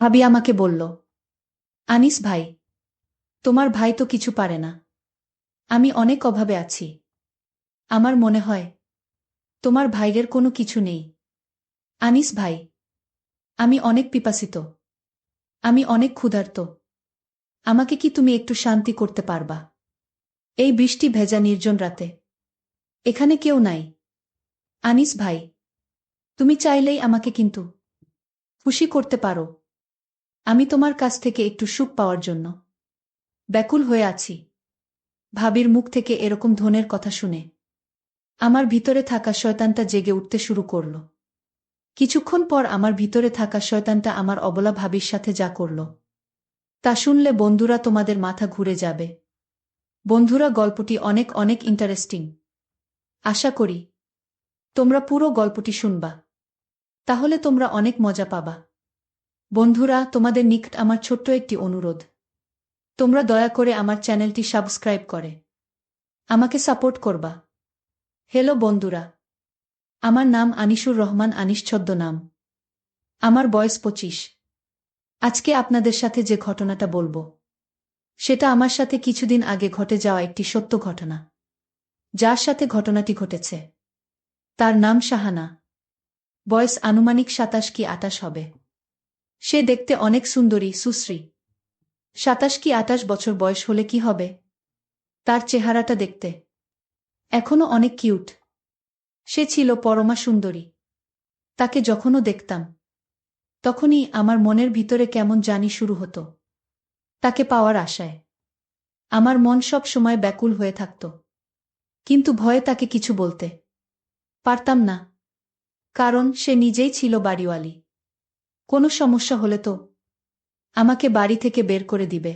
ভাবি আমাকে বলল, আনিস ভাই, তোমার ভাই তো কিছু পারে না। আমি অনেক অভাবে আছি। আমার মনে হয় তোমার ভাইয়ের কোনো কিছু নেই। আনিস ভাই, আমি অনেক পিপাসিত। আমি অনেক ক্ষুধার্ত। আমাকে কি তুমি একটু শান্তি করতে পারবা? এই বৃষ্টি ভেজা নির্জন রাতে এখানে কেউ নাই। আনিস ভাই, তুমি চাইলেই আমাকে কিন্তু খুশি করতে পারো। আমি তোমার কাছ থেকে একটু সুখ পাওয়ার জন্য ব্যাকুল হয়ে আছি। ভাবির মুখ থেকে এরকম ধনের কথা শুনে আমার ভিতরে থাকা শয়তানটা জেগে উঠতে শুরু করল। কিছুক্ষণ পর আমার ভিতরে থাকা শয়তানটা আমার অবলা ভাবির সাথে যা করল তা শুনলে বন্ধুরা তোমাদের মাথা ঘুরে যাবে। বন্ধুরা, গল্পটি অনেক অনেক ইন্টারেস্টিং। আশা করি তোমরা পুরো গল্পটি শুনবা, তাহলে তোমরা অনেক মজা পাবা। বন্ধুরা, তোমাদের নিকট আমার ছোট্ট একটি অনুরোধ, তোমরা দয়া করে আমার চ্যানেলটি সাবস্ক্রাইব করে আমাকে সাপোর্ট করবা। হ্যালো বন্ধুরা, আমার নাম আনিসুর রহমান, আনিস ছদ্মনাম। আমার বয়স 25। আজকে আপনাদের সাথে যে ঘটনাটা বলবো সেটা আমার সাথে কিছুদিন আগে ঘটে যাওয়া একটি সত্য ঘটনা। যার সাথে ঘটনাটি ঘটেছে তার নাম শাহানা। বয়স আনুমানিক 27 কি 28 হবে। সে দেখতে অনেক সুন্দরী, সুশ্রী। 27 কি 28 বছর বয়স হলে কি হবে, তার চেহারাটা দেখতে এখনো অনেক কিউট। সে ছিল পরমা সুন্দরী। তাকে যখনও দেখতাম তখনই আমার মনের ভিতরে কেমন জানি শুরু হতো তাকে পাওয়ার আশায়। আমার মন সব সময় ব্যাকুল হয়ে থাকত, কিন্তু ভয়ে তাকে কিছু বলতে পারতাম না, কারণ সে নিজেই ছিল বাড়িওয়ালি। কোনো সমস্যা হলে তো আমাকে বাড়ি থেকে বের করে দিবে।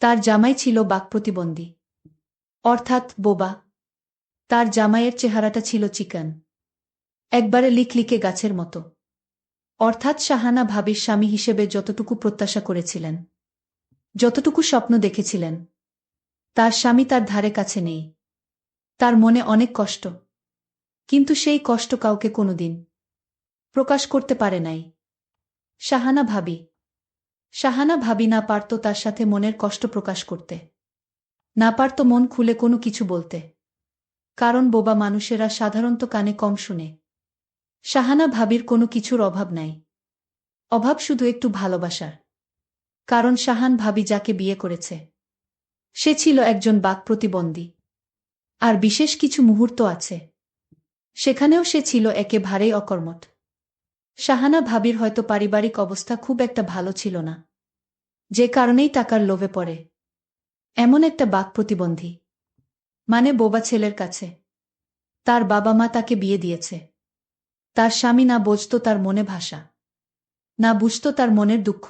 তার জামাই ছিল বাক্প্রতিবন্ধী, অর্থাৎ বোবা। তার জামাইয়ের চেহারাটা ছিল চিকন, একবারে লিকলিকে গাছের মতো। অর্থাৎ শাহানা ভাবির স্বামী হিসেবে যতটুকু প্রত্যাশা করেছিলেন, যতটুকু স্বপ্ন দেখেছিলেন, তার স্বামী তার ধারে কাছে নেই। তার মনে অনেক কষ্ট, কিন্তু সেই কষ্ট কাউকে কোনোদিন প্রকাশ করতে পারে নাই। শাহানা ভাবি শাহানা ভাবি না পারত তার সাথে মনের কষ্ট প্রকাশ করতে, না পারত মন খুলে কোনো কিছু বলতে, কারণ বোবা মানুষেরা সাধারণত কানে কম শুনে। শাহানা ভাবির কোনো কিছুর অভাব নাই, অভাব শুধু একটু ভালোবাসার। কারণ শাহান ভাবি যাকে বিয়ে করেছে সে ছিল একজন বাক্প্রতিবন্ধী। আর বিশেষ কিছু মুহূর্ত আছে সেখানেও সে ছিল একেবারেই অকর্মঠ। শাহানা ভাবির হয়তো পারিবারিক অবস্থা খুব একটা ভালো ছিল না, যে কারণেই টাকার লোভে পড়ে এমন একটা বাক্প্রতিবন্ধী মানে বোবা ছেলের কাছে তার বাবা মা তাকে বিয়ে দিয়েছে। তার স্বামী না বুঝত তার মনে ভাষা, না বুঝত তার মনের দুঃখ।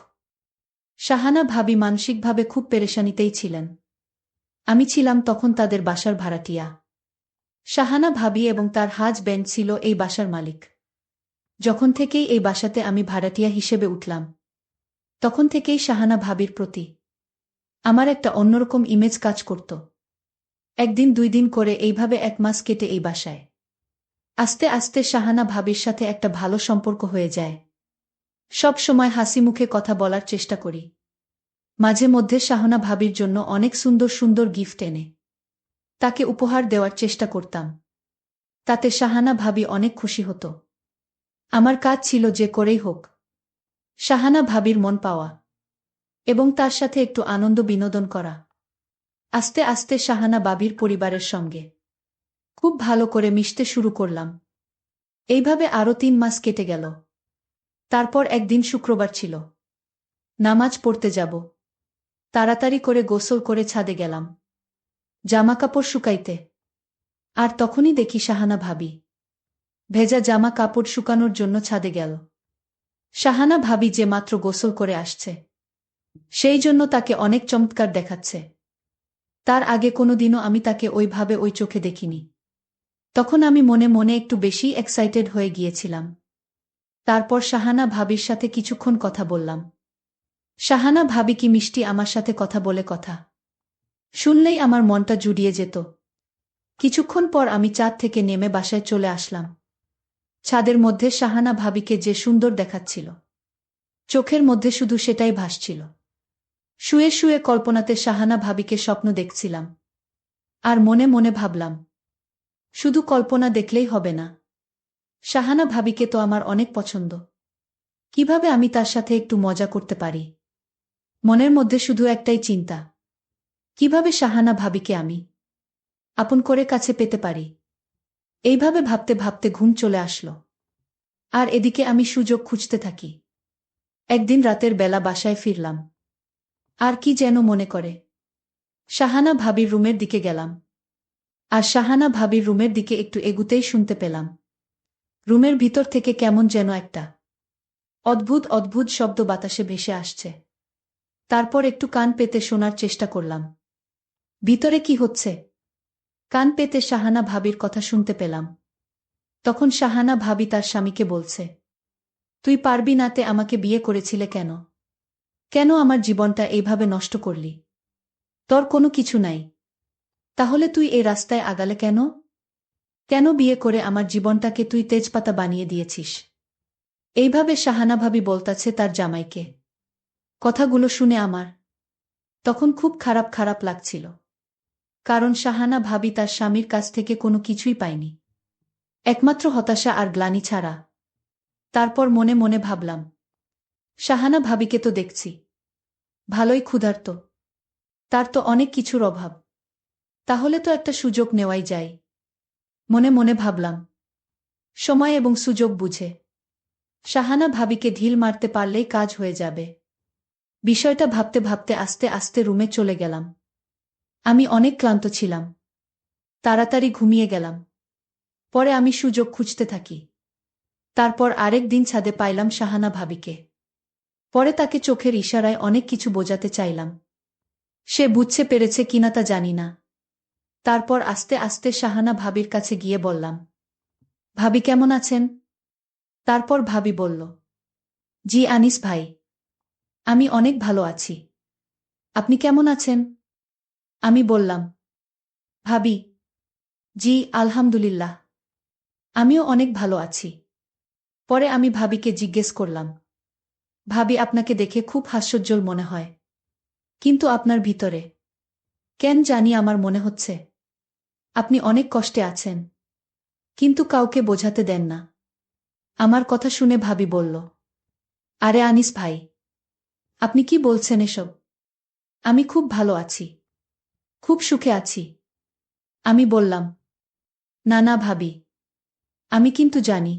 শাহানা ভাবি মানসিকভাবে খুব পেরেশানিতেই ছিলেন। আমি ছিলাম তখন তাদের বাসার ভাড়াটিয়া। শাহানা ভাবি এবং তার হাজব্যান্ড ছিল এই বাসার মালিক। যখন থেকেই এই বাসাতে আমি ভাড়াটিয়া হিসেবে উঠলাম তখন থেকেই শাহানা ভাবির প্রতি আমার একটা অন্যরকম ইমেজ কাজ করত। একদিন 2 দিন করে এইভাবে 1 মাস কেটে এই বাসায় আস্তে আস্তে শাহানা ভাবির সাথে একটা ভালো সম্পর্ক হয়ে যায়। সব সময় হাসি মুখে কথা বলার চেষ্টা করি। মাঝে মধ্যে শাহানা ভাবির জন্য অনেক সুন্দর সুন্দর গিফট এনে তাকে উপহার দেওয়ার চেষ্টা করতাম। তাতে শাহানা ভাবি অনেক খুশি হতো। আমার কাজ ছিল যে করেই হোক শাহানা ভাবির মন পাওয়া এবং তার সাথে একটু আনন্দ বিনোদন করা। আস্তে আস্তে শাহানা ভাবির পরিবারের সঙ্গে খুব ভালো করে মিশতে শুরু করলাম। এইভাবে আরও 3 মাস কেটে গেল। তারপর একদিন শুক্রবার ছিল, নামাজ পড়তে যাব। তাড়াতাড়ি করে গোসল করে ছাদে গেলাম জামাকাপড় শুকাইতে। আর তখনই দেখি শাহানা ভাবি ভেজা জামা কাপড় শুকানোর জন্য ছাদে গেল। শাহানা ভাবি যে মাত্র গোসল করে আসছে, সেই জন্য তাকে অনেক চমৎকার দেখাচ্ছে। তার আগে কোনোদিনও আমি তাকে ওইভাবে ওই চোখে দেখিনি। তখন আমি মনে মনে একটু বেশি এক্সাইটেড হয়ে গিয়েছিলাম। তারপর শাহানা ভাবির সাথে কিছুক্ষণ কথা বললাম। শাহানা ভাবি কি মিষ্টি আমার সাথে কথা বলে, কথা শুনলেই আমার মনটা জুড়িয়ে যেত। কিছুক্ষণ পর আমি ছাদ থেকে নেমে বাসায় চলে আসলাম। ছাদের মধ্যে শাহানা ভাবিকে যে সুন্দর দেখাচ্ছিল চোখের মধ্যে শুধু সেটাই ভাসছিল। শুয়ে শুয়ে কল্পনাতে শাহানা ভাবিকে স্বপ্ন দেখছিলাম। আর মনে মনে ভাবলাম, শুধু কল্পনা দেখলেই হবে না। শাহানা ভাবিকে তো আমার অনেক পছন্দ। কিভাবে আমি তার সাথে একটু মজা করতে পারি? মনের মধ্যে শুধু একটাই চিন্তা, কিভাবে শাহানা ভাবিকে আমি আপন করে কাছে পেতে পারি। এইভাবে ভাবতে ভাবতে ঘুম চলে আসলো। আর এদিকে আমি সুযোগ খুঁজতে থাকি। একদিন রাতের বেলা বাসায় ফিরলাম। আর কি যেন মনে করে শাহানা ভাবির রুমের দিকে গেলাম। আর শাহানা ভাবির রুমের দিকে একটু এগুতেই শুনতে পেলাম রুমের ভিতর থেকে কেমন যেন একটা অদ্ভুত অদ্ভুত শব্দ বাতাসে ভেসে আসছে। তারপর একটু কান পেতে শোনার চেষ্টা করলাম ভিতরে কি হচ্ছে। কান পেতে শাহানা ভাবির কথা শুনতে পেলাম। তখন শাহানা ভাবি তার স্বামীকে বলছে, তুই পারবি নাতে আমাকে বিয়ে করেছিলে কেন? কেন আমার জীবনটা এইভাবে নষ্ট করলি? তোর কোনো কিছু নাই, তাহলে তুই এই রাস্তায় আগালে কেন? কেন বিয়ে করে আমার জীবনটাকে তুই তেজপাতা বানিয়ে দিয়েছিস? এইভাবে শাহানা ভাবি বলতাছে তার জামাইকে। কথাগুলো শুনে আমার তখন খুব খারাপ খারাপ লাগছিল। কারণ শাহানা ভাবি তার স্বামীর কাছ থেকে কোনো কিছুই পায়নি, একমাত্র হতাশা আর গ্লানি ছাড়া। তারপর মনে মনে ভাবলাম, শাহানা ভাবিকে তো দেখছি ভালোই ক্ষুধার্ত, তার তো অনেক কিছুর অভাব। তাহলে তো একটা সুযোগ নেওয়াই যায়। মনে মনে ভাবলাম, সময় এবং সুযোগ বুঝে শাহানা ভাবিকে ঢিল মারতে পারলেই কাজ হয়ে যাবে। বিষয়টা ভাবতে ভাবতে আস্তে আস্তে রুমে চলে গেলাম। আমি অনেক ক্লান্ত ছিলাম, তাড়াতাড়ি ঘুমিয়ে গেলাম। পরে আমি সুযোগ খুঁজতে থাকি। তারপর আরেক দিন ছাদে পাইলাম শাহানা ভাবিকে। পরে তাকে চোখের ইশারায় অনেক কিছু বোঝাতে চাইলাম। সে বুঝতে পেরেছে কিনা তা জানি না। তারপর আস্তে আস্তে শাহানা ভাবির কাছে গিয়ে বললাম, ভাবি কেমন আছেন? তারপর ভাবি বলল, জি আনিস ভাই, আমি অনেক ভালো আছি। আপনি কেমন আছেন? আমি বললাম, ভাবি, জি আলহামদুলিল্লাহ, আমিও অনেক ভালো আছি। পরে আমি ভাবিকে জিজ্ঞেস করলাম, ভাবি আপনাকে দেখে খুব হাস্যোজ্জ্বল মনে হয়, কিন্তু আপনার ভিতরে কেন জানি আমার মনে হচ্ছে আপনি অনেক কষ্টে আছেন, কিন্তু কাউকে বোঝাতে দেন না। আমার কথা শুনে ভাবি বলল, আরে আনিস ভাই, আপনি কি বলছেন এসব? আমি খুব ভালো আছি, খুব সুখে আছি। আমি বললাম, না না ভাবি, আমি কিন্তু জানি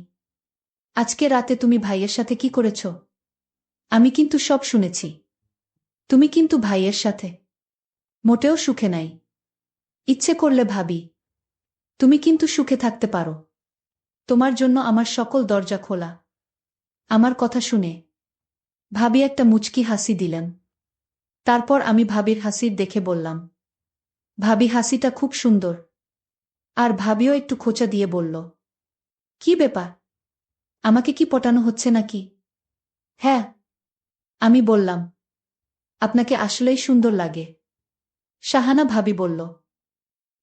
আজকে রাতে তুমি ভাইয়ের সাথে কি করেছ। আমি কিন্তু সব শুনেছি। তুমি কিন্তু ভাইয়ের সাথে মোটেও সুখে নাই। ইচ্ছে করলে ভাবি, তুমি কিন্তু সুখে থাকতে পারো। তোমার জন্য আমার সকল দরজা খোলা। আমার কথা শুনে ভাবি একটা মুচকি হাসি দিলেন। তারপর আমি ভাবির হাসির দেখে বললাম, ভাবি হাসিটা খুব সুন্দর। আর ভাবিও একটু খোঁচা দিয়ে বলল, কি ব্যাপার, আমাকে কি পটানো হচ্ছে নাকি? হ্যাঁ, আমি বললাম, আপনাকে আসলেই সুন্দর লাগে। শাহানা ভাবি বলল,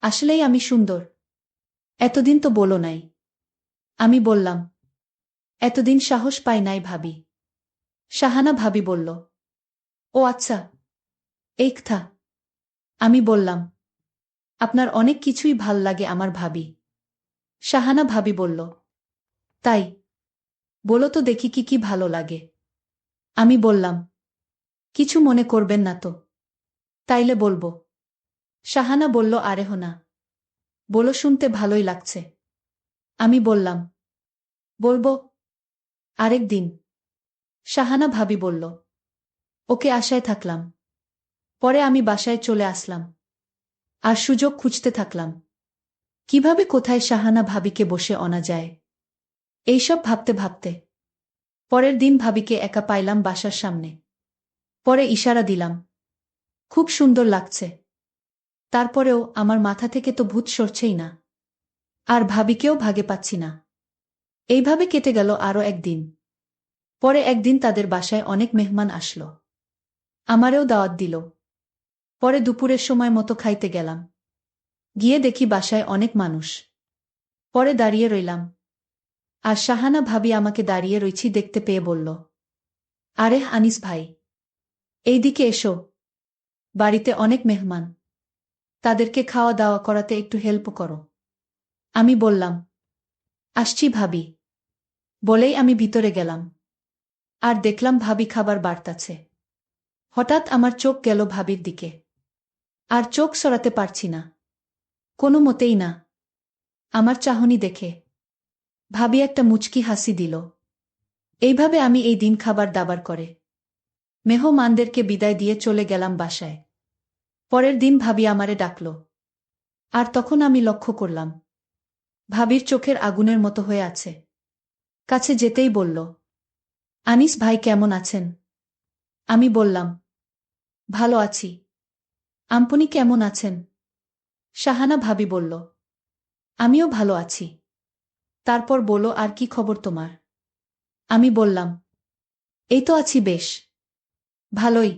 আসলেই আমি সুন্দর? এতদিন তো বলো নাই। আমি বললাম, এতদিন সাহস পাই নাই ভাবি। শাহানা ভাবি বলল, ও আচ্ছা, এই কথা। আমি বললাম, আপনার অনেক কিছুই ভাল লাগে আমার ভাবি। শাহানা ভাবি বলল, তাই? বলো তো দেখি কি কি ভালো লাগে। আমি বললাম, কিছু মনে করবেন না তো? তাইলে বলবো। শাহানা বলল, আরে হো না, বলো, শুনতে ভালোই লাগছে। আমি বললাম, বলবো আরেক দিন। শাহানা ভাবি বলল, ওকে, আশায় থাকলাম। পরে আমি বাসায় চলে আসলাম আর সুযোগ খুঁজতে থাকলাম কিভাবে কোথায় শাহানা ভাবিকে বসে আনা যায়। এইসব ভাবতে ভাবতে পরের দিন ভাবিকে একা পাইলাম বাসার সামনে। পরে ইশারা দিলাম, খুব সুন্দর লাগছে। তারপরেও আমার মাথা থেকে তো ভূত সরছেই না, আর ভাবিকেও ভাগে পাচ্ছি না। এইভাবে কেটে গেল আরও একদিন। পরে একদিন তাদের বাসায় অনেক মেহমান আসলো, আমারেও দাওয়াত দিল। পরে দুপুরের সময় মতো খাইতে গেলাম। গিয়ে দেখি বাসায় অনেক মানুষ। পরে দাঁড়িয়ে রইলাম, আর শাহানা ভাবি আমাকে দাঁড়িয়ে রইছি দেখতে পেয়ে বলল, আরে আনিস ভাই, এইদিকে এসো। বাড়িতে অনেক মেহমান, তাদেরকে খাওয়া দাওয়া করাতে একটু হেল্প করো। আমি বললাম, আসছি ভাবি। বলেই আমি ভিতরে গেলাম। আর দেখলাম ভাবি খাবার বাড়তাছে। হঠাৎ আমার চোখ গেল ভাবির দিকে। আর চোখ সরাতে পারছি না, কোনো মতেই না। আমার চাহনি দেখে ভাবি একটা মুচকি হাসি দিল। এইভাবে আমি এই দিন খাবার দাবার করে মেহমানদেরকে বিদায় দিয়ে চলে গেলাম বাসায়। পরের দিন ভাবি আমারে ডাকল। আর তখন আমি লক্ষ্য করলাম ভাবির চোখের আগুনের মতো হয়ে আছে। কাছে যেতেই বলল, আনিস ভাই কেমন আছেন? আমি বললাম, ভালো আছি। আপনি কেমন আছেন? শাহানা ভাবি বলল, আমিও ভালো আছি। তারপর বলল, আর কি খবর তোমার? আমি বললাম, এই তো আছি বেশ ভালোই।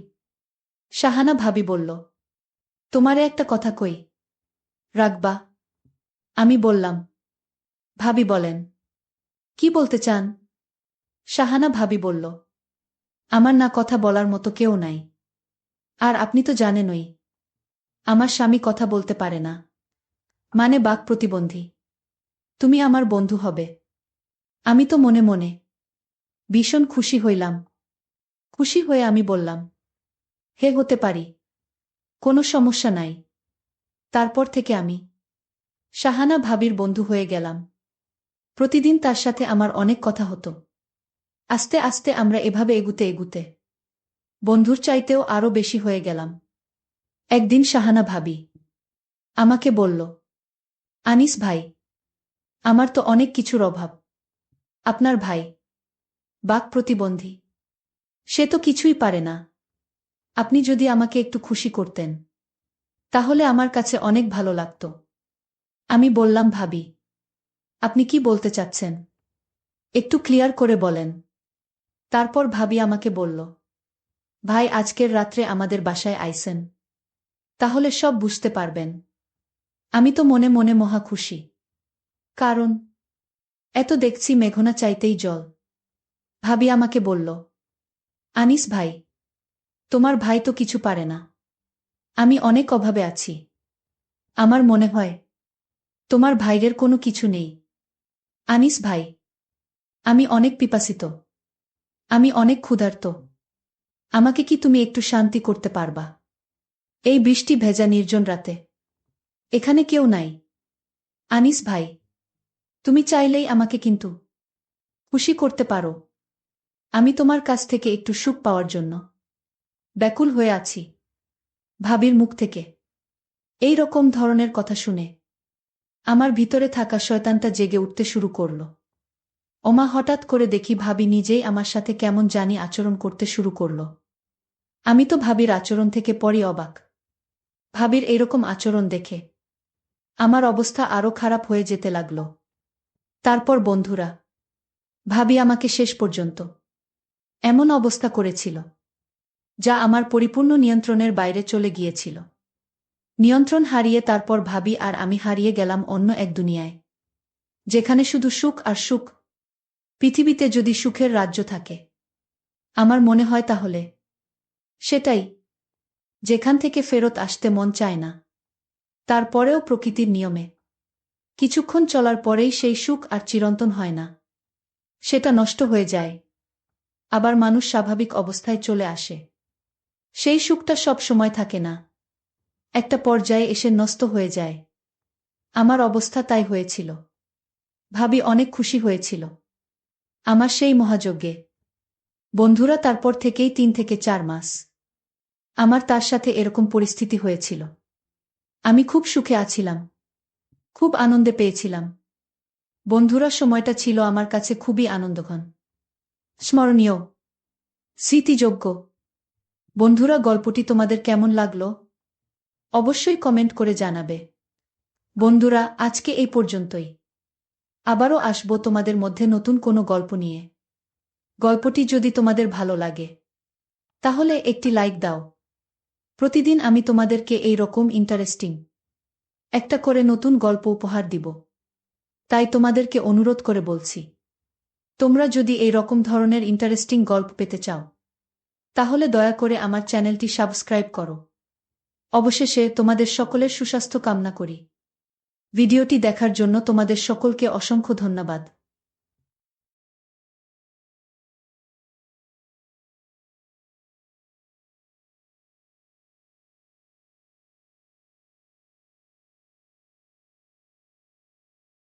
শাহানা ভাবি বলল, তোমারে একটা কথা কই, রাখবা? আমি বললাম, ভাবি বলেন। কি বলতে চান? শাহানা ভাবি বলল, আমার না কথা বলার মতো কেউ নাই। আর আপনি তো জানেনই, আমার স্বামী কথা বলতে পারে না, মানে বাক প্রতিবন্ধী। তুমি আমার বন্ধু হবে। আমি তো মনে মনে ভীষণ খুশি হইলাম। খুশি হয়ে আমি বললাম, হে হতে পারি, কোনো সমস্যা নাই। তারপর থেকে আমি শাহানা ভাবির বন্ধু হয়ে গেলাম। প্রতিদিন তার সাথে আমার অনেক কথা হতো। আস্তে আস্তে আমরা এভাবে এগুতে এগুতে বন্ধুর চাইতেও আরও বেশি হয়ে গেলাম। একদিন শাহানা ভাবি আমাকে বলল, আনিস ভাই, আমার তো অনেক কিছুর অভাব। আপনার ভাই বাক প্রতিবন্ধী, সে তো কিছুই পারে না। আপনি যদি আমাকে একটু খুশি করতেন, তাহলে আমার কাছে অনেক ভালো লাগত। আমি বললাম, ভাবি, আপনি কি বলতে চাচ্ছেন? একটু ক্লিয়ার করে বলেন। তারপর ভাবি আমাকে বলল, ভাই আজকের রাত্রে আমাদের বাসায় আইসেন, তাহলে সব বুঝতে পারবেন। আমি তো মনে মনে মহা খুশি। কারণ এত দেখছি মেঘনা চাইতেই জল। ভাবি আমাকে বলল, আনিস ভাই, তোমার ভাই তো কিছু পারে না। আমি অনেক অভাবে আছি। আমার মনে হয় তোমার ভাইয়ের কোনো কিছু নেই। আনিস ভাই, আমি অনেক পিপাসিত। আমি অনেক ক্ষুধার্ত। আমাকে কি তুমি একটু শান্তি করতে পারবা? এই বৃষ্টি ভেজা নির্জন রাতে এখানে কেউ নাই। আনিস ভাই, তুমি চাইলেই আমাকে কিন্তু খুশি করতে পারো। আমি তোমার কাছ থেকে একটু সুখ পাওয়ার জন্য ব্যাকুল হয়ে আছি। ভাবির মুখ থেকে এই রকম ধরনের কথা শুনে আমার ভিতরে থাকা শয়তানটা জেগে উঠতে শুরু করল। ওমা, হঠাৎ করে দেখি ভাবি নিজেই আমার সাথে কেমন জানি আচরণ করতে শুরু করল। আমি তো ভাবির আচরণ থেকে পরই অবাক। ভাবির এরকম আচরণ দেখে আমার অবস্থা আরও খারাপ হয়ে যেতে লাগল। তারপর বন্ধুরা, ভাবি আমাকে শেষ পর্যন্ত এমন অবস্থা করেছিল যা আমার পরিপূর্ণ নিয়ন্ত্রণের বাইরে চলে গিয়েছিল। নিয়ন্ত্রণ হারিয়ে তারপর ভাবি আর আমি হারিয়ে গেলাম অন্য এক দুনিয়ায়, যেখানে শুধু সুখ আর সুখ। পৃথিবীতে যদি সুখের রাজ্য থাকে, আমার মনে হয় তাহলে সেটাই, যেখান থেকে ফেরত আসতে মন চায় না। তারপরেও প্রকৃতির নিয়মে কিছুক্ষণ চলার পরেই সেই সুখ আর চিরন্তন হয় না, সেটা নষ্ট হয়ে যায়। আবার মানুষ স্বাভাবিক অবস্থায় চলে আসে। সেই সুখটা সব সময় থাকে না, একটা পর্যায়ে এসে নষ্ট হয়ে যায়। আমার অবস্থা তাই হয়েছিল। ভাবি অনেক খুশি হয়েছিল আমার সেই মহাযজ্ঞে। বন্ধুরা, তারপর থেকেই ৩ থেকে ৪ মাস আমার তার সাথে এরকম পরিস্থিতি হয়েছিল। আমি খুব সুখে আছিলাম, খুব আনন্দে পেয়েছিলাম। বন্ধুরা, সময়টা ছিল আমার কাছে খুবই আনন্দঘন, স্মরণীয়, স্মৃতিযোগ্য। বন্ধুরা, গল্পটি তোমাদের কেমন লাগলো অবশ্যই কমেন্ট করে জানাবে। বন্ধুরা, আজকে এই পর্যন্তই। আবারও আসবো তোমাদের মধ্যে নতুন কোনো গল্প নিয়ে। গল্পটি যদি তোমাদের ভালো লাগে, তাহলে একটি লাইক দাও। প্রতিদিন আমি তোমাদেরকে এই রকম ইন্টারেস্টিং একটা করে নতুন গল্প উপহার দিব। তাই তোমাদেরকে অনুরোধ করে বলছি, তোমরা যদি এই রকম ধরনের ইন্টারেস্টিং গল্প পেতে চাও, তাহলে দয়া করে আমার চ্যানেলটি সাবস্ক্রাইব করো। অবশেষে তোমাদের সকলের সুস্বাস্থ্য কামনা করি। ভিডিওটি দেখার জন্য তোমাদের সকলকে অসংখ্য ধন্যবাদ।